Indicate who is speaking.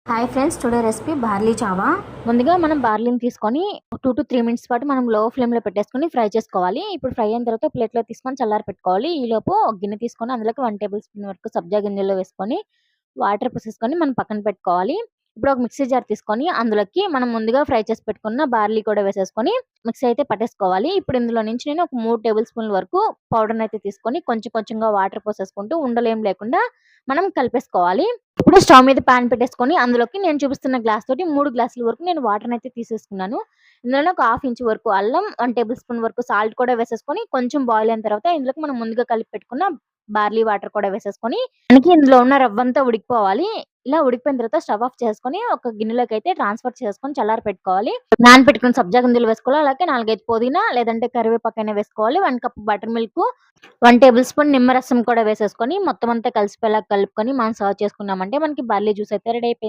Speaker 1: Hi friends, today recipe barley Chhaava.
Speaker 2: ముందుగా మనం బార్లీని తీసుకొని 2 to 3 మినిట్స్ పాటు మనం లో ఫ్లేమ్లో పెట్టేసుకొని ఫ్రై చేసుకోవాలి. ఇప్పుడు ఫ్రై అయిన తర్వాత ప్లేట్లో తీసుకొని చల్లారి పెట్టుకోవాలి. ఈలోపు ఒక గిన్నె తీసుకొని అందులోకి 1 టేబుల్ స్పూన్ వరకు సబ్జా గింజలు వేసుకొని వాటర్ పోసేసుకొని మనం పక్కన పెట్టుకోవాలి. ఇప్పుడు ఒక మిక్సీ జార్ తీసుకొని అందులోకి మనం ముందుగా ఫ్రై చేసి పెట్టుకున్న బార్లీ కూడా వేసేసుకొని మిక్సీ అయితే పట్టేసుకోవాలి. ఇప్పుడు ఇందులో నుంచి నేను ఒక 3 టేబుల్ స్పూన్ల వరకు పౌడర్ని అయితే తీసుకొని కొంచెం కొంచెంగా వాటర్ పోసేసుకుంటూ ఉండలేం లేకుండా మనం కలిపేసుకోవాలి. ఇప్పుడు స్టవ్ మీద పాన్ పెట్టేసుకొని అందులోకి నేను చూపిస్తున్న గ్లాస్ తోటి 3 గ్లాసుల వరకు నేను వాటర్ అయితే తీసేసుకున్నాను. ఇందులో ఒక హాఫ్ ఇంచ్ వరకు అల్లం, 1 టేబుల్ స్పూన్ వరకు సాల్ట్ కూడా వేసేసుకొని కొంచెం బాయిల్ అయిన తర్వాత ఇందులోకి మనం ముందుగా కలిపి పెట్టుకున్న బార్లీ వాటర్ కూడా వేసేసుకొని మనకి ఇందులో ఉన్న రవ్వంతా ఉడికిపోవాలి. ఇలా ఉడికిపోయిన తర్వాత స్టవ్ ఆఫ్ చేసుకొని ఒక గిన్నెలోకి అయితే ట్రాన్స్ఫర్ చేసుకొని చల్లారి పెట్టుకోవాలి. నానబెట్టుకున్న సబ్జా గింజలు వేసుకోవాలి. అలాగే 4, 5 పుదీనా లేదంటే కరివేపాకైనా వేసుకోవాలి. 1 cup butter milk, 1 table spoon నిమ్మరసం కూడా వేసేసుకొని మొత్తం అంతా కలిసిపోయేలా కలుపుకొని మనం సర్వ్ చేసుకున్నామంటే మనకి బార్లీ జ్యూస్ అయితే రెడీ అయిపోయింది.